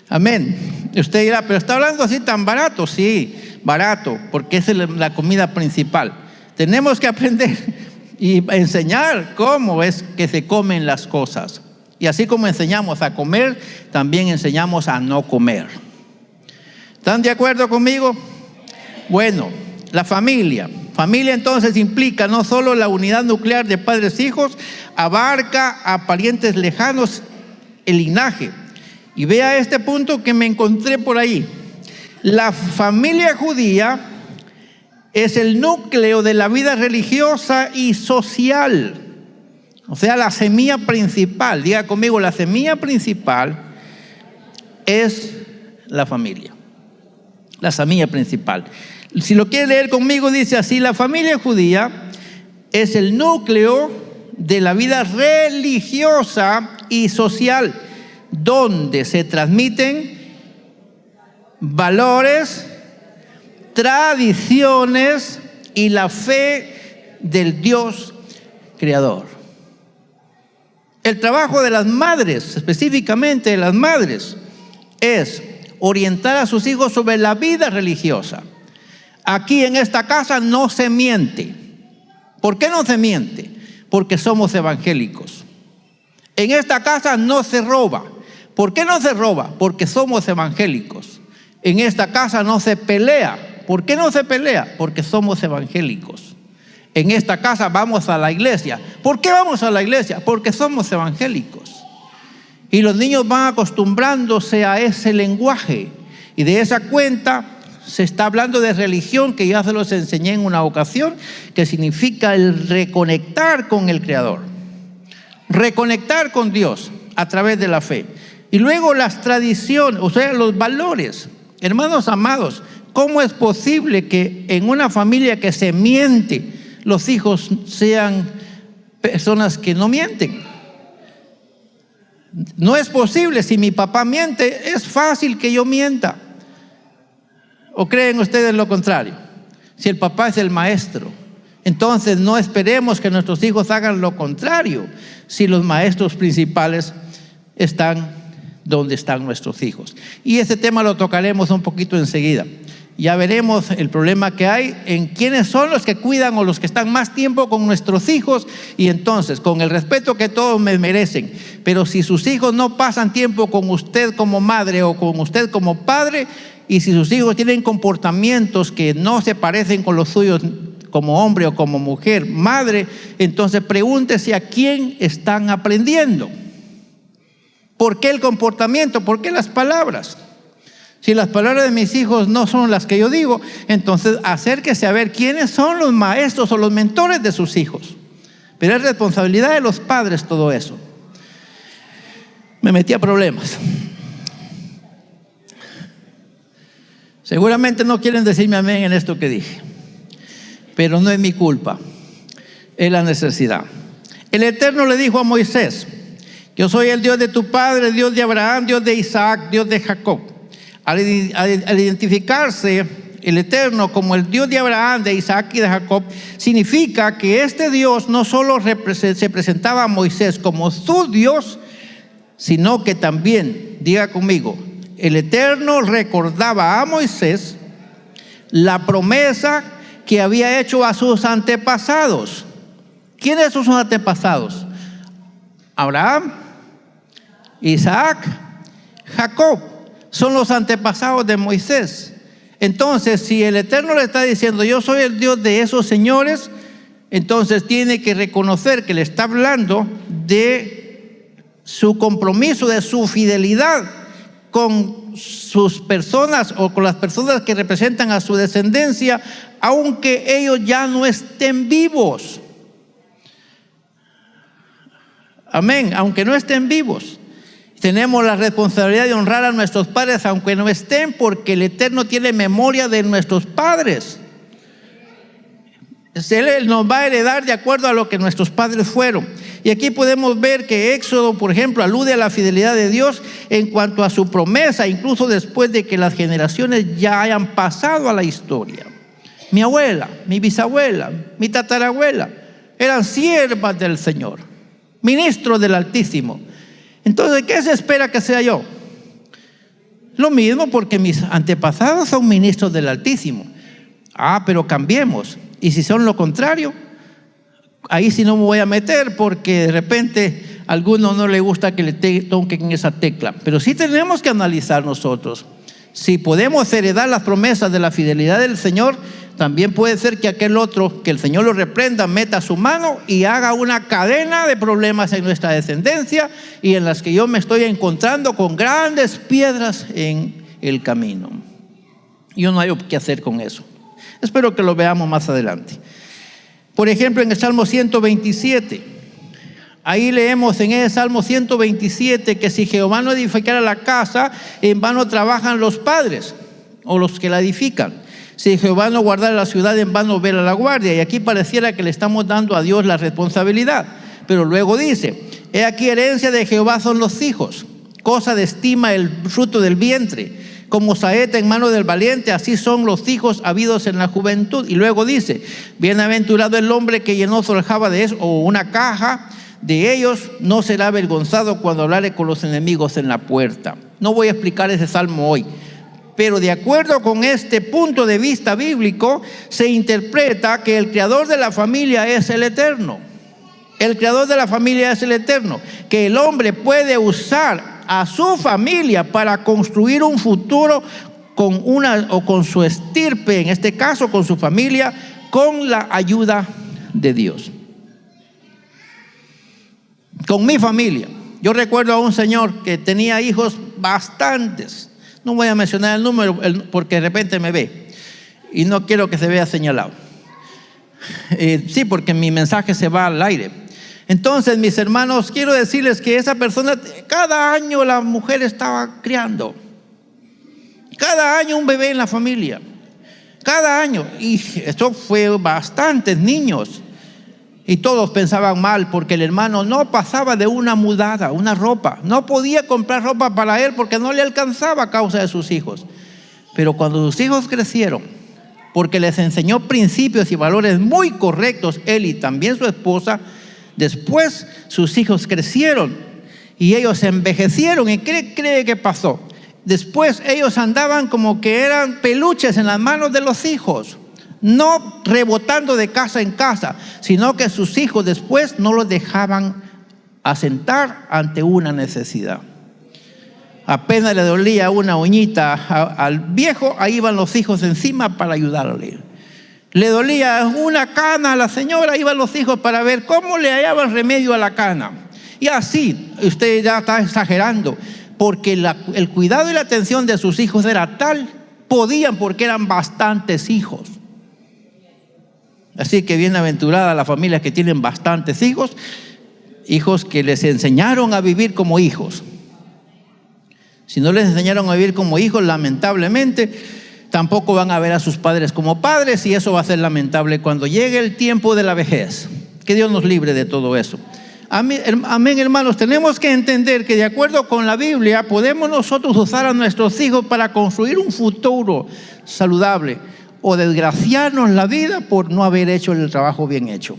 Amén. Usted dirá, pero está hablando así tan barato. Sí, barato, porque es la comida principal. Tenemos que aprender y enseñar cómo es que se comen las cosas. Y así como enseñamos a comer, también enseñamos a no comer. ¿Están de acuerdo conmigo? Bueno, la familia. Familia entonces implica no solo la unidad nuclear de padres e hijos, abarca a parientes lejanos, el linaje. Y vea este punto que me encontré por ahí. La familia judía es el núcleo de la vida religiosa y social. O sea, la semilla principal. Diga conmigo, la semilla principal es la familia. La semilla principal. Si lo quiere leer conmigo, dice así: la familia judía es el núcleo de la vida religiosa y social, donde se transmiten valores, tradiciones y la fe del Dios creador. El trabajo de las madres, específicamente de las madres, es orientar a sus hijos sobre la vida religiosa. Aquí en esta casa no se miente. ¿Por qué no se miente? Porque somos evangélicos. En esta casa no se roba. ¿Por qué no se roba? Porque somos evangélicos. En esta casa no se pelea. ¿Por qué no se pelea? Porque somos evangélicos. En esta casa vamos a la iglesia. ¿Por qué vamos a la iglesia? Porque somos evangélicos. Y los niños van acostumbrándose a ese lenguaje. Y de esa cuenta se está hablando de religión, que ya se los enseñé en una ocasión, que significa el reconectar con el Creador. Reconectar con Dios a través de la fe. Y luego las tradiciones, o sea, los valores. Hermanos amados, ¿cómo es posible que en una familia que se miente, los hijos sean personas que no mienten? No es posible. Si mi papá miente, es fácil que yo mienta. ¿O creen ustedes lo contrario? Si el papá es el maestro, entonces no esperemos que nuestros hijos hagan lo contrario, si los maestros principales están donde están nuestros hijos. Y ese tema lo tocaremos un poquito enseguida. Ya veremos el problema que hay en quiénes son los que cuidan o los que están más tiempo con nuestros hijos, y entonces, con el respeto que todos me merecen, pero si sus hijos no pasan tiempo con usted como madre o con usted como padre, y si sus hijos tienen comportamientos que no se parecen con los suyos como hombre o como mujer, madre, entonces pregúntese a quién están aprendiendo. ¿Por qué el comportamiento? ¿Por qué las palabras? Si las palabras de mis hijos no son las que yo digo, entonces acérquese a ver quiénes son los maestros o los mentores de sus hijos. Pero es responsabilidad de los padres todo eso. Me metí a problemas. Seguramente no quieren decirme amén en esto que dije, pero no es mi culpa, es la necesidad. El Eterno le dijo a Moisés: yo soy el Dios de tu padre, Dios de Abraham, Dios de Isaac, Dios de Jacob. Al identificarse el Eterno como el Dios de Abraham, de Isaac y de Jacob, significa que este Dios no solo se presentaba a Moisés como su Dios, sino que también, diga conmigo, el Eterno recordaba a Moisés la promesa que había hecho a sus antepasados. ¿Quiénes son sus antepasados? Abraham, Isaac, Jacob. Son los antepasados de Moisés. Entonces, si el Eterno le está diciendo: yo soy el Dios de esos señores, entonces tiene que reconocer que le está hablando de su compromiso, de su fidelidad con sus personas o con las personas que representan a su descendencia, aunque ellos ya no estén vivos. Amén, aunque no estén vivos. Tenemos la responsabilidad de honrar a nuestros padres aunque no estén, porque el Eterno tiene memoria de nuestros padres. Él nos va a heredar de acuerdo a lo que nuestros padres fueron. Y aquí podemos ver que Éxodo, por ejemplo, alude a la fidelidad de Dios en cuanto a su promesa, incluso después de que las generaciones ya hayan pasado a la historia. Mi abuela, mi bisabuela, mi tatarabuela eran siervas del Señor, ministros del Altísimo. Entonces, ¿qué se espera que sea yo? Lo mismo, porque mis antepasados son ministros del Altísimo. Pero cambiemos. Y si son lo contrario, ahí sí no me voy a meter, porque de repente a algunos no les gusta que le toquen esa tecla. Pero sí tenemos que analizar nosotros. Si podemos heredar las promesas de la fidelidad del Señor, también puede ser que aquel otro, que el Señor lo reprenda, meta su mano y haga una cadena de problemas en nuestra descendencia, y en las que yo me estoy encontrando con grandes piedras en el camino. Yo no hay qué hacer con eso. Espero que lo veamos más adelante. Por ejemplo, en el Salmo 127, ahí leemos en ese Salmo 127 que si Jehová no edificara la casa, en vano trabajan los padres o los que la edifican. Si Jehová no guardara la ciudad, en vano vela la guardia. Y aquí pareciera que le estamos dando a Dios la responsabilidad. Pero luego dice: he aquí herencia de Jehová son los hijos, cosa de estima el fruto del vientre. Como saeta en mano del valiente, así son los hijos habidos en la juventud. Y luego dice: bienaventurado el hombre que llenó su aljaba de eso, o una caja de ellos, no será avergonzado cuando hablare con los enemigos en la puerta. No voy a explicar ese salmo hoy, pero de acuerdo con este punto de vista bíblico, se interpreta que el creador de la familia es el Eterno. El creador de la familia es el Eterno, que el hombre puede usar a su familia para construir un futuro con su estirpe, en este caso con su familia, con la ayuda de Dios. Con mi familia, yo recuerdo a un señor que tenía hijos bastantes. No voy a mencionar el número porque de repente me ve y no quiero que se vea señalado. Sí, porque mi mensaje se va al aire. Entonces, mis hermanos, quiero decirles que esa persona, cada año la mujer estaba criando. Cada año un bebé en la familia. Cada año. Y esto fue bastantes niños. Y todos pensaban mal, porque el hermano no pasaba de una mudada, una ropa. No podía comprar ropa para él porque no le alcanzaba a causa de sus hijos. Pero cuando sus hijos crecieron, porque les enseñó principios y valores muy correctos, él y también su esposa, después sus hijos crecieron y ellos se envejecieron. ¿Y qué cree que pasó? Después ellos andaban como que eran peluches en las manos de los hijos. No rebotando de casa en casa, sino que sus hijos después no los dejaban asentar ante una necesidad. Apenas le dolía una uñita al viejo, ahí iban los hijos encima para ayudarle. Le dolía una cana a la señora, iban los hijos para ver cómo le hallaban remedio a la cana. Y así, usted ya está exagerando, porque el cuidado y la atención de sus hijos era tal, podían porque eran bastantes hijos. Así que bienaventurada las familias que tienen bastantes hijos, hijos que les enseñaron a vivir como hijos. Si no les enseñaron a vivir como hijos, lamentablemente, tampoco van a ver a sus padres como padres, y eso va a ser lamentable cuando llegue el tiempo de la vejez. Que Dios nos libre de todo eso. Amén, hermanos. Tenemos que entender que de acuerdo con la Biblia, podemos nosotros usar a nuestros hijos para construir un futuro saludable, o desgraciarnos la vida por no haber hecho el trabajo bien hecho.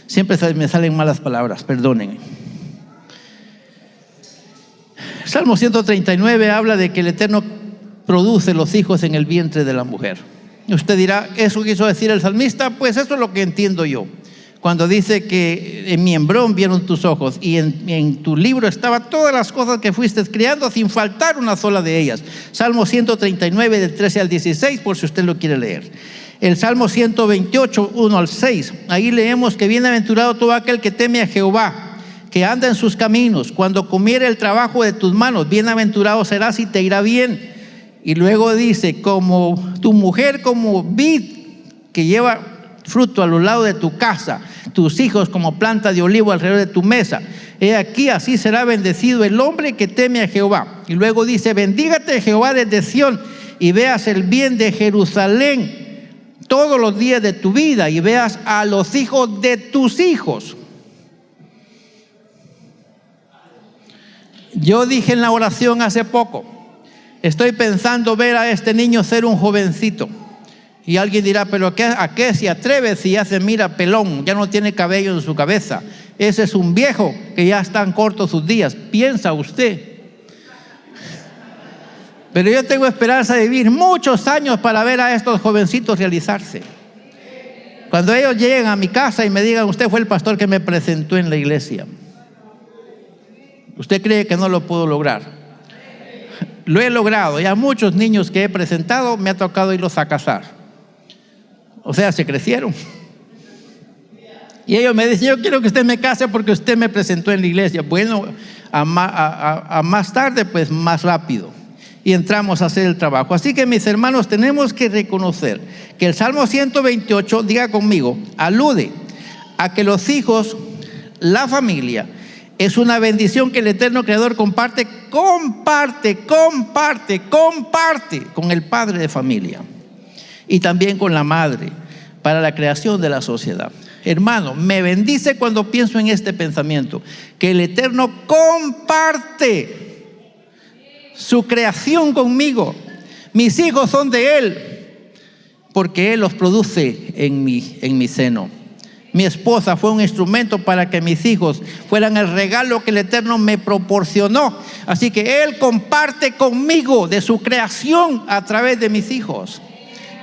Siempre me salen malas palabras, perdónenme. Salmo 139 habla de que el Eterno produce los hijos en el vientre de la mujer. Usted dirá, ¿eso quiso decir el salmista? Pues eso es lo que entiendo yo. Cuando dice que en mi embrión vieron tus ojos, y en tu libro estaban todas las cosas que fuiste criando, sin faltar una sola de ellas. Salmo 139 del 13 al 16, por si usted lo quiere leer. El Salmo 128, 1 al 6, ahí leemos que bienaventurado todo aquel que teme a Jehová, que anda en sus caminos. Cuando comiere el trabajo de tus manos, bienaventurado serás y te irá bien. Y luego dice, como tu mujer como vid que lleva fruto a los lados de tu casa, tus hijos como planta de olivo alrededor de tu mesa. He aquí, así será bendecido el hombre que teme a Jehová. Y luego dice, bendígate Jehová desde Sión, y veas el bien de Jerusalén todos los días de tu vida, y veas a los hijos de tus hijos. Yo dije en la oración hace poco, estoy pensando ver a este niño ser un jovencito. Y alguien dirá, pero ¿a qué se atreve si ya se mira pelón, ya no tiene cabello en su cabeza? Ese es un viejo que ya están cortos sus días, piensa usted. Pero yo tengo esperanza de vivir muchos años para ver a estos jovencitos realizarse. Cuando ellos lleguen a mi casa y me digan, usted fue el pastor que me presentó en la iglesia. ¿Usted cree que no lo puedo lograr? Lo he logrado. Ya muchos niños que he presentado me ha tocado irlos a casar. O sea, se crecieron. Y ellos me dicen, yo quiero que usted me case porque usted me presentó en la iglesia. Bueno, a más tarde, pues más rápido. Y entramos a hacer el trabajo. Así que, mis hermanos, tenemos que reconocer que el Salmo 128, diga conmigo, alude a que los hijos, la familia, es una bendición que el eterno Creador comparte con el padre de familia y también con la madre para la creación de la sociedad. Hermano, me bendice cuando pienso en este pensamiento, que el Eterno comparte su creación conmigo. Mis hijos son de Él, porque Él los produce en mi seno. Mi esposa fue un instrumento para que mis hijos fueran el regalo que el Eterno me proporcionó. Así que Él comparte conmigo de su creación a través de mis hijos.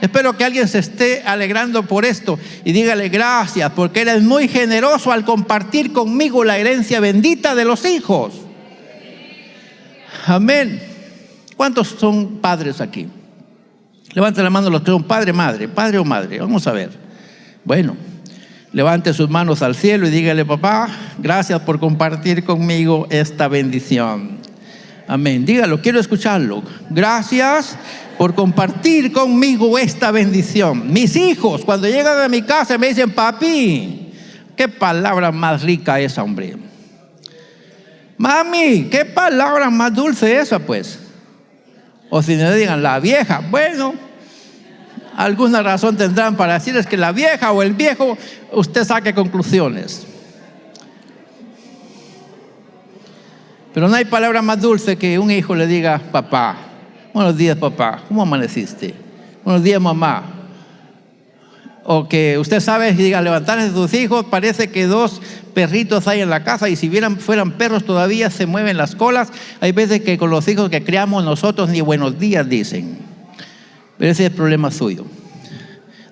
Espero que alguien se esté alegrando por esto y dígale gracias, porque Él es muy generoso al compartir conmigo la herencia bendita de los hijos. Amén. ¿Cuántos son padres aquí? Levante la mano los que son padre o madre. Vamos a ver. Bueno, levante sus manos al cielo y dígale, papá, gracias por compartir conmigo esta bendición. Amén. Dígalo, quiero escucharlo. Gracias por compartir conmigo esta bendición. Mis hijos, cuando llegan a mi casa, me dicen, papi, qué palabra más rica esa, hombre. Mami, qué palabra más dulce esa, pues. O si no digan, la vieja. Bueno, alguna razón tendrán para decirles que la vieja o el viejo, usted saque conclusiones. Pero no hay palabra más dulce que un hijo le diga, papá, buenos días, papá, ¿cómo amaneciste? Buenos días, mamá. O que usted sabe, diga, levantarse sus hijos, parece que dos perritos hay en la casa y si fueran perros todavía se mueven las colas. Hay veces que con los hijos que criamos nosotros ni buenos días dicen. Pero ese es el problema suyo.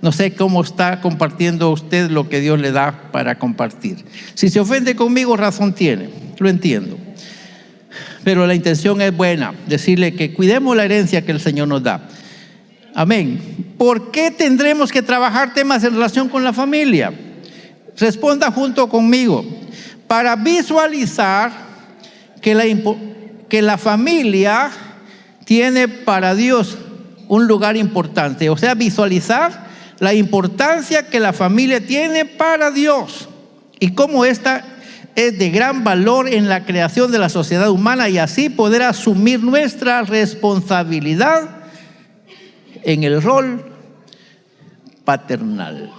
No sé cómo está compartiendo usted lo que Dios le da para compartir. Si se ofende conmigo, razón tiene, lo entiendo. Pero la intención es buena, decirle que cuidemos la herencia que el Señor nos da. Amén. ¿Por qué tendremos que trabajar temas en relación con la familia? Responda junto conmigo. Para visualizar que la familia tiene para Dios un lugar importante. O sea, visualizar la importancia que la familia tiene para Dios y cómo esta es de gran valor en la creación de la sociedad humana y así poder asumir nuestra responsabilidad en el rol paternal.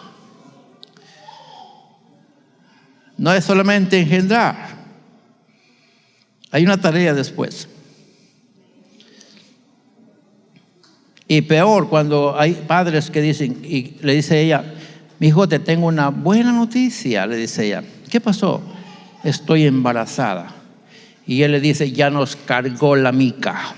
No es solamente engendrar, hay una tarea después. Y peor cuando hay padres que dicen, y le dice ella, mi hijo, te tengo una buena noticia, le dice ella. ¿Qué pasó? Estoy embarazada. Y él le dice, ya nos cargó la mica.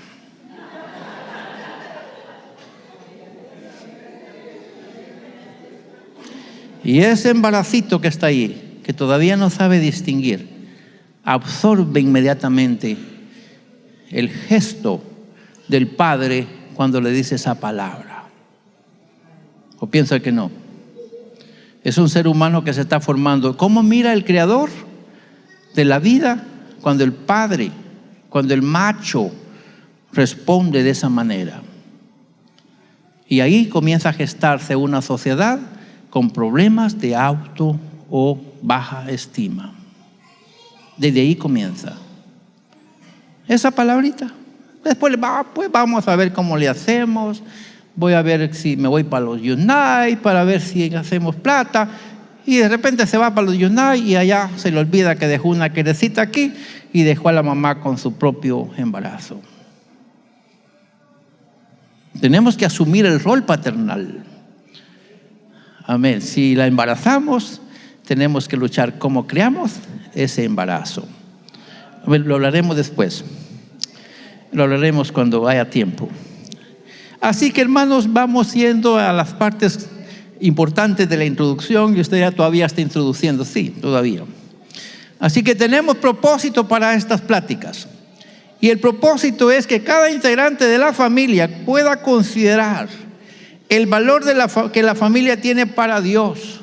Y ese embaracito que está ahí, que todavía no sabe distinguir, absorbe inmediatamente el gesto del padre cuando le dice esa palabra. ¿O piensa que no? Es un ser humano que se está formando. ¿Cómo mira el Creador de la vida? Cuando el padre, cuando el macho responde de esa manera. Y ahí comienza a gestarse una sociedad con problemas de auto o baja estima. Desde ahí comienza. Esa palabrita. Después pues vamos a ver cómo le hacemos. Voy a ver si me voy para los United, para ver si hacemos plata. Y de repente se va para los United y allá se le olvida que dejó una querecita aquí y dejó a la mamá con su propio embarazo. Tenemos que asumir el rol paternal. Amén. Si la embarazamos, tenemos que luchar cómo creamos ese embarazo. Lo hablaremos después. Lo hablaremos cuando haya tiempo. Así que, hermanos, vamos yendo a las partes importantes de la introducción, y usted ya todavía está introduciendo, sí, todavía. Así que tenemos propósito para estas pláticas. Y el propósito es que cada integrante de la familia pueda considerar el valor que la familia tiene para Dios.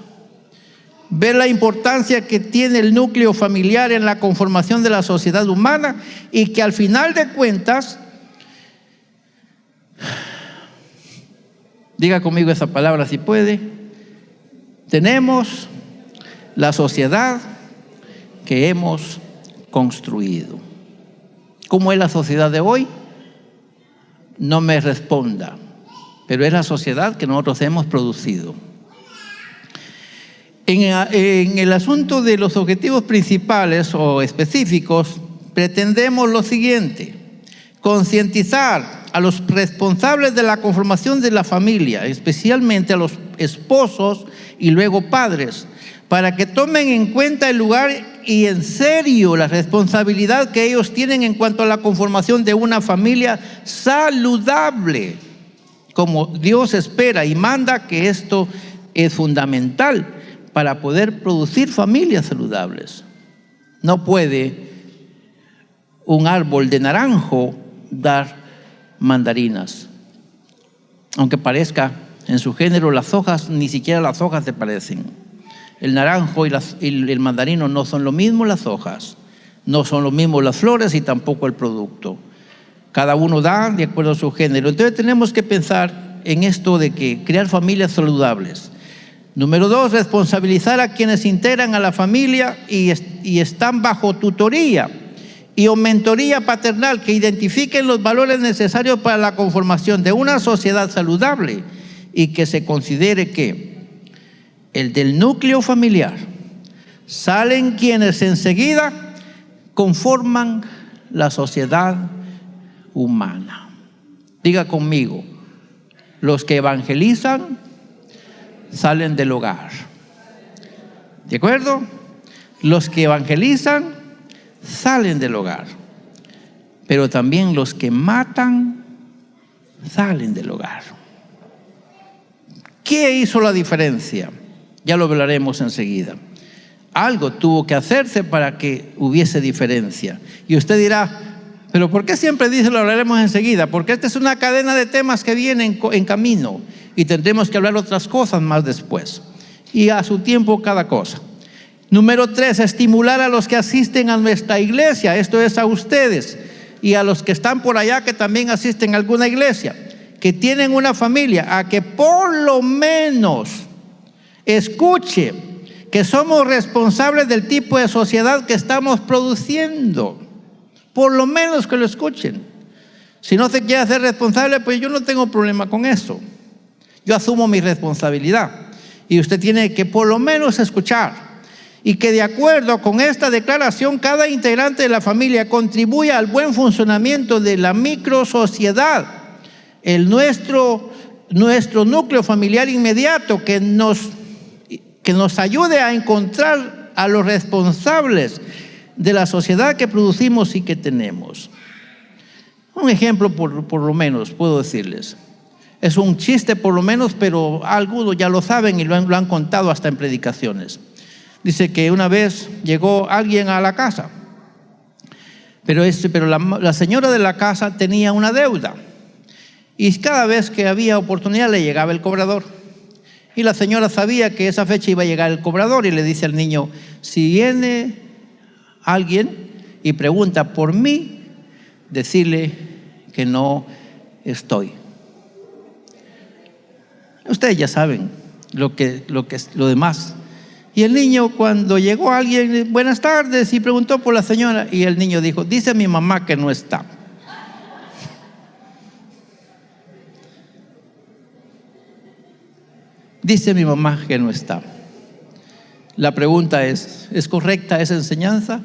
Ver la importancia que tiene el núcleo familiar en la conformación de la sociedad humana, y que al final de cuentas, diga conmigo esa palabra si puede, tenemos la sociedad que hemos construido. ¿Cómo es la sociedad de hoy? No me responda, pero es la sociedad que nosotros hemos producido. En el asunto de los objetivos principales o específicos, pretendemos lo siguiente: concientizar a los responsables de la conformación de la familia, especialmente a los esposos y luego padres, para que tomen en cuenta el lugar y en serio la responsabilidad que ellos tienen en cuanto a la conformación de una familia saludable, como Dios espera y manda, que esto es fundamental para poder producir familias saludables. No puede un árbol de naranjo dar mandarinas. Aunque parezca en su género, las hojas, ni siquiera las hojas se parecen. El naranjo y el mandarino no son lo mismo, las hojas. No son lo mismo las flores y tampoco el producto. Cada uno da de acuerdo a su género. Entonces tenemos que pensar en esto de que crear familias saludables. Número 2, responsabilizar a quienes integran a la familia y están bajo tutoría y o mentoría paternal, que identifiquen los valores necesarios para la conformación de una sociedad saludable, y que se considere que el del núcleo familiar salen quienes enseguida conforman la sociedad humana. Diga conmigo: los que evangelizan salen del hogar. ¿De acuerdo? Los que evangelizan salen del hogar, pero también los que matan salen del hogar. ¿Qué hizo la diferencia? Ya lo hablaremos enseguida. Algo tuvo que hacerse para que hubiese diferencia. Y usted dirá: ¿pero por qué siempre dice lo hablaremos enseguida? Porque esta es una cadena de temas que vienen en camino, y tendremos que hablar otras cosas más después, y a su tiempo cada cosa. Número 3, estimular a los que asisten a nuestra iglesia, esto es a ustedes y a los que están por allá que también asisten a alguna iglesia, que tienen una familia, a que por lo menos escuche que somos responsables del tipo de sociedad que estamos produciendo. Por lo menos que lo escuchen. Si no se quiere hacer responsable, pues yo no tengo problema con eso. Yo asumo mi responsabilidad, y usted tiene que por lo menos escuchar, y que de acuerdo con esta declaración cada integrante de la familia contribuya al buen funcionamiento de la microsociedad, nuestro núcleo familiar inmediato, que nos ayude a encontrar a los responsables de la sociedad que producimos y que tenemos. Un ejemplo por lo menos puedo decirles. Es un chiste por lo menos, pero algunos ya lo saben y lo han contado hasta en predicaciones. Dice que una vez llegó alguien a la casa, pero la señora de la casa tenía una deuda, y cada vez que había oportunidad le llegaba el cobrador. Y la señora sabía que esa fecha iba a llegar el cobrador, y le dice al niño: si viene alguien y pregunta por mí, decirle que no estoy. Ustedes ya saben lo demás. Y el niño, cuando llegó alguien, buenas tardes, y preguntó por la señora, y el niño dijo: dice mi mamá que no está. Dice mi mamá que no está. La pregunta ¿es correcta esa enseñanza?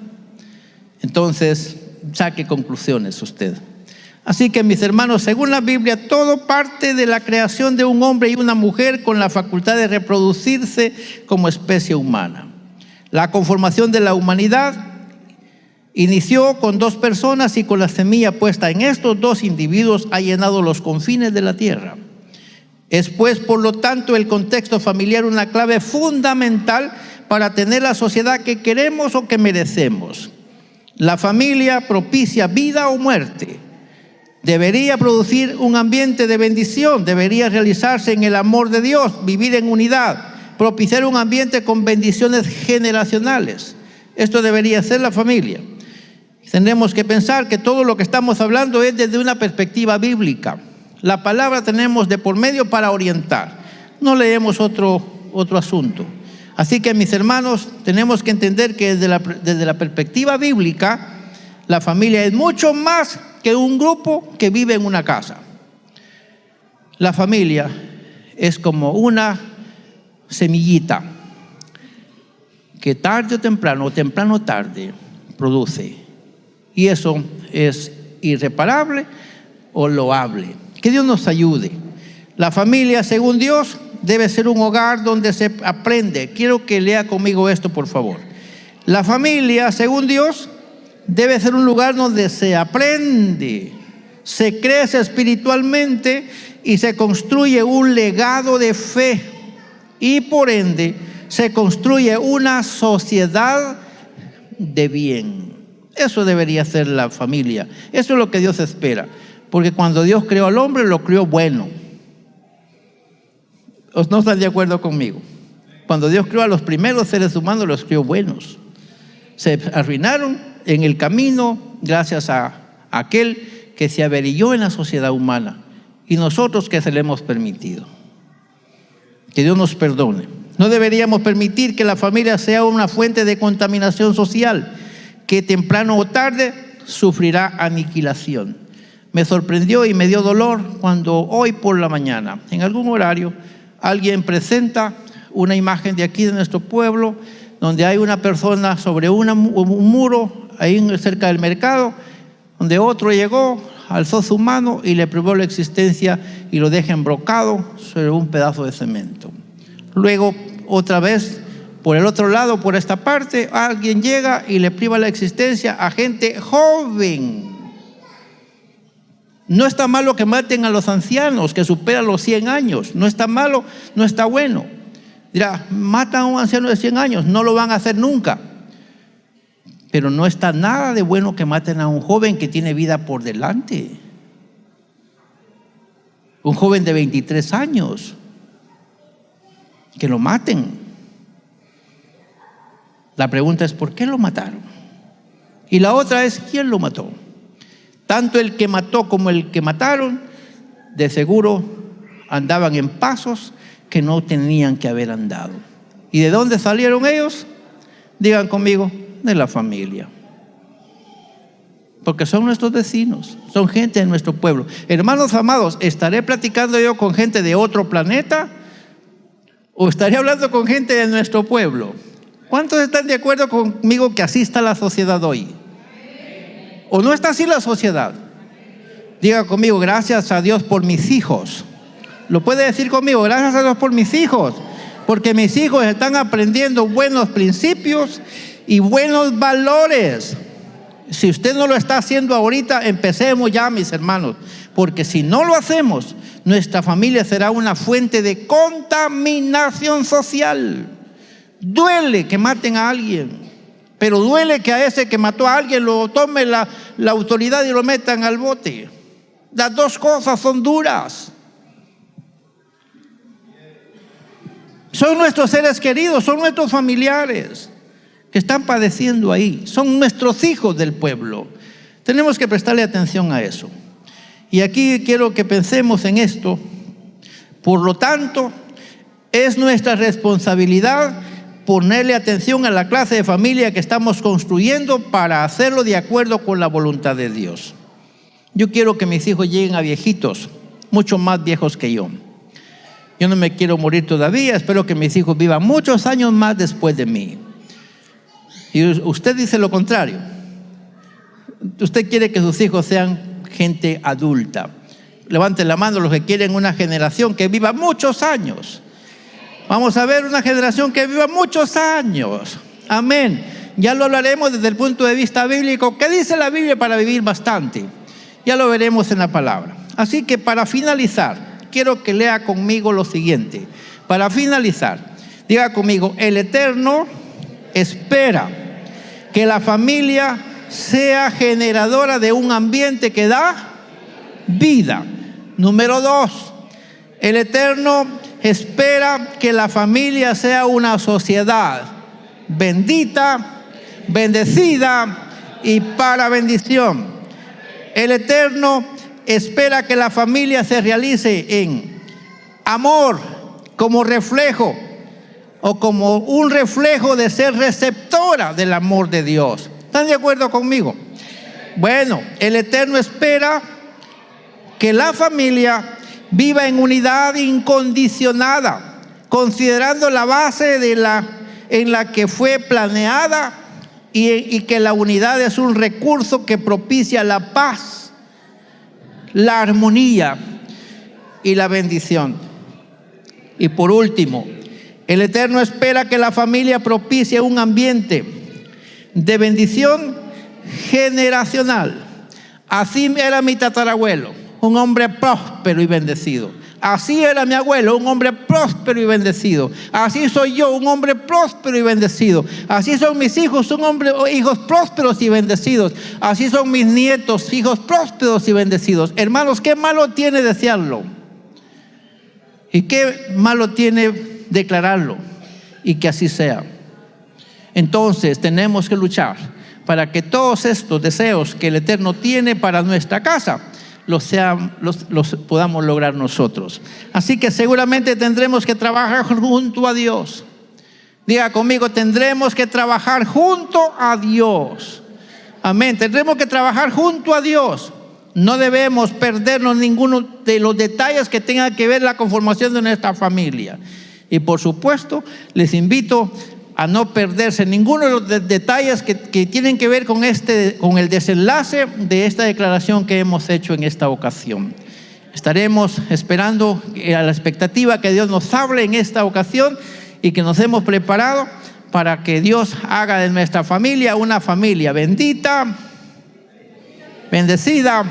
Entonces, saque conclusiones usted. Así que, mis hermanos, según la Biblia, todo parte de la creación de un hombre y una mujer con la facultad de reproducirse como especie humana. La conformación de la humanidad inició con 2 personas y con la semilla puesta en estos 2 individuos ha llenado los confines de la tierra. Es pues, por lo tanto, el contexto familiar una clave fundamental para tener la sociedad que queremos o que merecemos. La familia propicia vida o muerte. Debería producir un ambiente de bendición, debería realizarse en el amor de Dios, vivir en unidad, propiciar un ambiente con bendiciones generacionales. Esto debería ser la familia. Tendremos que pensar que todo lo que estamos hablando es desde una perspectiva bíblica. La palabra tenemos de por medio para orientar. No leemos otro asunto. Así que, mis hermanos, tenemos que entender que desde la perspectiva bíblica, la familia es mucho más que un grupo que vive en una casa. La familia es como una semillita que tarde o temprano o tarde produce. Y eso es irreparable o loable. Que Dios nos ayude. La familia, según Dios, debe ser un hogar donde se aprende. Quiero que lea conmigo esto, por favor. La familia, según Dios, debe ser un lugar donde se aprende, se crece espiritualmente y se construye un legado de fe. Y por ende, se construye una sociedad de bien. Eso debería ser la familia. Eso es lo que Dios espera. Porque cuando Dios creó al hombre, lo creó bueno. ¿No están de acuerdo conmigo? Cuando Dios creó a los primeros seres humanos, los creó buenos. Se arruinaron en el camino gracias a aquel que se averilló en la sociedad humana. Y nosotros que se le hemos permitido. Que Dios nos perdone. No deberíamos permitir que la familia sea una fuente de contaminación social, que temprano o tarde sufrirá aniquilación. Me sorprendió y me dio dolor cuando hoy por la mañana, en algún horario, alguien presenta una imagen de aquí de nuestro pueblo, donde hay una persona sobre un muro, ahí cerca del mercado, donde otro llegó, alzó su mano y le privó la existencia y lo deja embrocado sobre un pedazo de cemento. Luego, otra vez, por el otro lado, por esta parte, alguien llega y le priva la existencia a gente joven. No está malo que maten a los ancianos que superan los 100 años. No está malo, no está bueno. Dirá, matan a un anciano de 100 años, no lo van a hacer nunca. Pero no está nada de bueno que maten a un joven que tiene vida por delante. Un joven de 23 años. Que lo maten. La pregunta es, ¿por qué lo mataron? Y la otra es, ¿quién lo mató? Tanto el que mató como el que mataron, de seguro andaban en pasos que no tenían que haber andado. ¿Y de dónde salieron ellos? Digan conmigo, de la familia. Porque son nuestros vecinos, son gente de nuestro pueblo. Hermanos amados, ¿estaré platicando yo con gente de otro planeta? ¿O estaré hablando con gente de nuestro pueblo? ¿Cuántos están de acuerdo conmigo que así está la sociedad hoy? ¿O no está así la sociedad? Diga conmigo, gracias a Dios por mis hijos. ¿Lo puede decir conmigo? Gracias a Dios por mis hijos. Porque mis hijos están aprendiendo buenos principios y buenos valores. Si usted no lo está haciendo ahorita, empecemos ya, mis hermanos. Porque si no lo hacemos, nuestra familia será una fuente de contaminación social. Duele que maten a alguien. Pero duele que a ese que mató a alguien lo tome la autoridad y lo metan al bote. Las dos cosas son duras. Son nuestros seres queridos, son nuestros familiares que están padeciendo ahí. Son nuestros hijos del pueblo. Tenemos que prestarle atención a eso. Y aquí quiero que pensemos en esto. Por lo tanto, es nuestra responsabilidad ponerle atención a la clase de familia que estamos construyendo para hacerlo de acuerdo con la voluntad de Dios. Yo quiero que mis hijos lleguen a viejitos, mucho más viejos que yo. Yo no me quiero morir todavía, espero que mis hijos vivan muchos años más después de mí. Y usted dice lo contrario. Usted quiere que sus hijos sean gente adulta. Levanten la mano los que quieren una generación que viva muchos años. Vamos a ver una generación que viva muchos años. Amén. Ya lo hablaremos desde el punto de vista bíblico. ¿Qué dice la Biblia para vivir bastante? Ya lo veremos en la palabra. Así que para finalizar, quiero que lea conmigo lo siguiente. Para finalizar, diga conmigo: el Eterno espera que la familia sea generadora de un ambiente que da vida. Número 2, el Eterno espera que la familia sea una sociedad bendita, bendecida y para bendición. El Eterno espera que la familia se realice en amor como reflejo o como un reflejo de ser receptora del amor de Dios. ¿Están de acuerdo conmigo? Bueno, el Eterno espera que la familia viva en unidad incondicionada, considerando la base en la que fue planeada y que la unidad es un recurso que propicia la paz, la armonía y la bendición. Y por último, el Eterno espera que la familia propicie un ambiente de bendición generacional. Así era mi tatarabuelo, un hombre próspero y bendecido. Así era mi abuelo, un hombre próspero y bendecido. Así soy yo, un hombre próspero y bendecido. Así son mis hijos, hijos prósperos y bendecidos. Así son mis nietos, hijos prósperos y bendecidos. Hermanos, ¿qué malo tiene desearlo? ¿Y qué malo tiene declararlo? Y que así sea. Entonces tenemos que luchar para que todos estos deseos que el Eterno tiene para nuestra casa los podamos lograr nosotros. Así que seguramente tendremos que trabajar junto a Dios. Diga conmigo: tendremos que trabajar junto a Dios. Amén. Tendremos que trabajar junto a Dios. No debemos perdernos ninguno de los detalles que tengan que ver la conformación de nuestra familia. Y por supuesto, les invito a no perderse ninguno de los detalles que tienen que ver con el desenlace de esta declaración que hemos hecho en esta ocasión. Estaremos esperando a la expectativa que Dios nos hable en esta ocasión y que nos hemos preparado para que Dios haga de nuestra familia una familia bendita, bendecida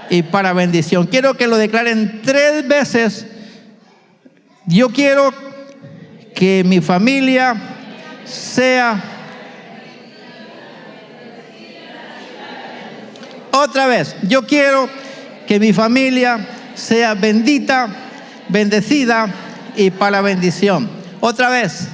y para bendición. Quiero que lo declaren 3 veces. Yo quiero que mi familia sea. Otra vez, yo quiero que mi familia sea bendita, bendecida y para bendición. Otra vez.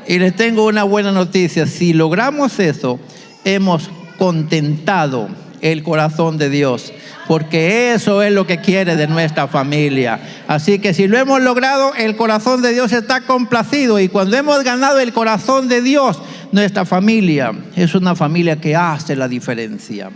Y les tengo una buena noticia: si logramos eso, hemos contentado el corazón de Dios, porque eso es lo que quiere de nuestra familia. Así que si lo hemos logrado, el corazón de Dios está complacido, y cuando hemos ganado el corazón de Dios, nuestra familia es una familia que hace la diferencia.